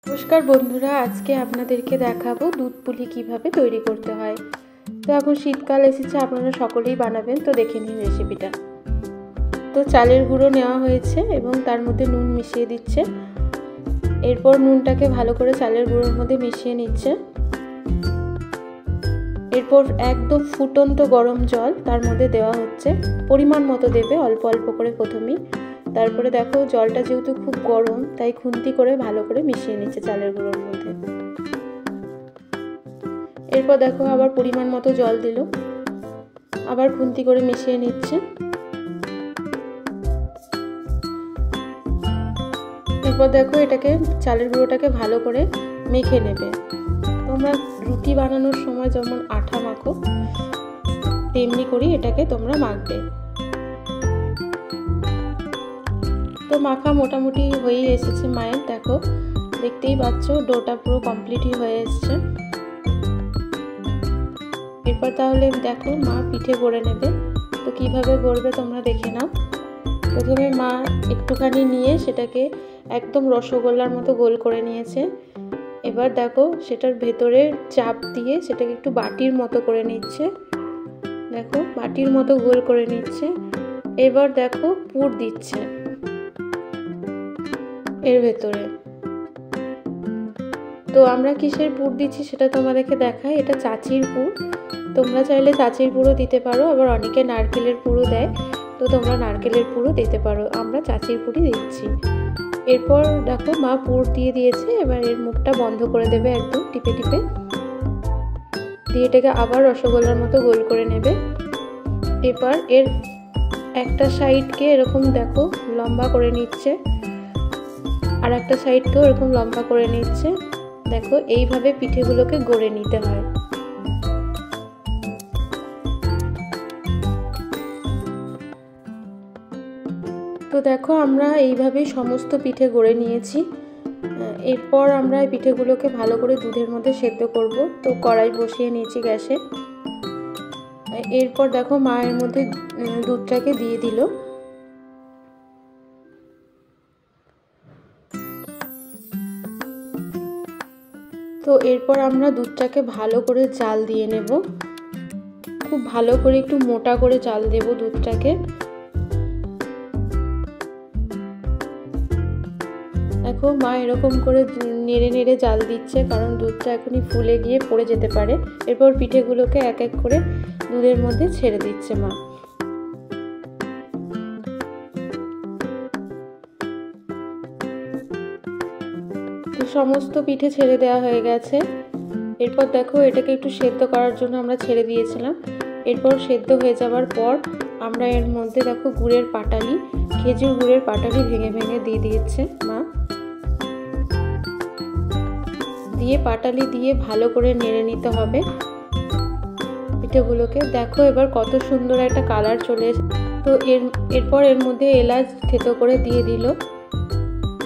নমস্কার বন্ধুরা, আজকে আপনাদেরকে দেখাবো দুধ পুলি কিভাবে তৈরি করতে হয়। তো এখন শীতকাল এসেছে, আপনারা সকলেই বানাবেন। তো দেখে নিন রেসিপিটা। তো চালের গুঁড়ো নেওয়া হয়েছে এবং তার মধ্যে নুন মিশিয়ে দিচ্ছে। এরপর নুনটাকে ভালো করে চালের গুঁড়োর মধ্যে মিশিয়ে নিচ্ছে। এরপর একদম ফুটন্ত গরম জল তার মধ্যে দেওয়া হচ্ছে, পরিমাণ মতো দেবে, অল্প অল্প করে প্রথমেই। তারপরে দেখো জলটা যেহেতু খুব গরম, তাই খুন্তি করে ভালো করে মিশিয়ে নিচ্ছে চালের গুঁড়োর মধ্যে। এরপর দেখো আবার পরিমাণ মতো জল দিল, আবার খুন্তি করে মিশিয়ে নিচ্ছে। এরপর দেখো এটাকে চালের গুঁড়োটাকে ভালো করে মেখে নেবে। তোমরা রুটি বানানোর সময় যেমন আঠা মাখো, তেমনি করে এটাকে তোমরা মাখবে। তো মাখা মোটামুটি হয়ে এসেছে মায়ের, দেখো দেখতেই পাচ্ছ ডোটা পুরো কমপ্লিটই হয়ে এসছে। এরপর তাহলে দেখো মা পিঠে গড়ে নেবে। তো কিভাবে গড়বে তোমরা দেখে নাও। প্রথমে মা একটুখানি নিয়ে সেটাকে একদম রসগোল্লার মতো গোল করে নিয়েছে। এবার দেখো সেটার ভেতরে চাপ দিয়ে সেটাকে একটু বাটির মতো করে নিচ্ছে। দেখো বাটির মতো গোল করে নিচ্ছে। এবার দেখো পুর দিচ্ছে এর ভেতরে। তো আমরা কিসের পুর দিচ্ছি সেটা তোমাদেরকে দেখাই। এটা চাচির পুর। তোমরা চাইলে চাচির পুরও দিতে পারো, আবার অনেকে নারকেলের পুরও দেয়। তো তোমরা নারকেলের পুরও দিতে পারো, আমরা চাচির পুরই দিচ্ছি। এরপর দেখো মা পুর দিয়ে দিয়েছে। এবার এর মুখটা বন্ধ করে দেবে একদম টিপে টিপে দিয়ে, এটাকে আবার রসগোল্লার মতো গোল করে নেবে। এবার এর একটা সাইডকে এরকম দেখো লম্বা করে নিচ্ছে, আর একটা সাইডকেও এরকম লম্বা করে নিচ্ছে। দেখো এইভাবে পিঠেগুলোকে গড়ে নিতে হয়। তো দেখো আমরা এইভাবেই সমস্ত পিঠে গড়ে নিয়েছি। এরপর আমরা এই পিঠেগুলোকে ভালো করে দুধের মধ্যে সেদ্ধ করব। তো কড়াই বসিয়ে নিয়েছি গ্যাসে। এরপর দেখো মায়ের মধ্যে দুধটাকে দিয়ে দিল। তো এরপর আমরা দুধটাকে ভালো করে জাল দিয়ে নেব, খুব ভালো করে একটু মোটা করে জাল দেব দুধটাকে। দেখো মা এরকম করে নেড়ে নেড়ে জাল দিচ্ছে, কারণ দুধটা এখনই ফুলে গিয়ে পড়ে যেতে পারে। এরপর পিঠেগুলোকে এক এক করে দুধের মধ্যে ছেড়ে দিচ্ছে মা। তো সমস্ত পিঠে ছেড়ে দেওয়া হয়ে গেছে। এরপর দেখো এটাকে একটু সেদ্ধ করার জন্য আমরা ছেড়ে দিয়েছিলাম। এরপর সেদ্ধ হয়ে যাওয়ার পর আমরা এর মধ্যে দেখো গুড়ের পাটালি, খেজুর গুড়ের পাটালি ভেঙে ভেঙে দিয়ে দিয়েছে মা। দিয়ে পাটালি দিয়ে ভালো করে নেড়ে নিতে হবে পিঠেগুলোকে। দেখো এবার কত সুন্দর একটা কালার চলে এসেছে। তো এরপর এর মধ্যে এলাচ থেতো করে দিয়ে দিল।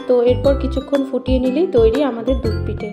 তো এরপর কিছুক্ষণ ফুটিয়ে নিলেই তৈরি আমাদের দুধ পিঠে।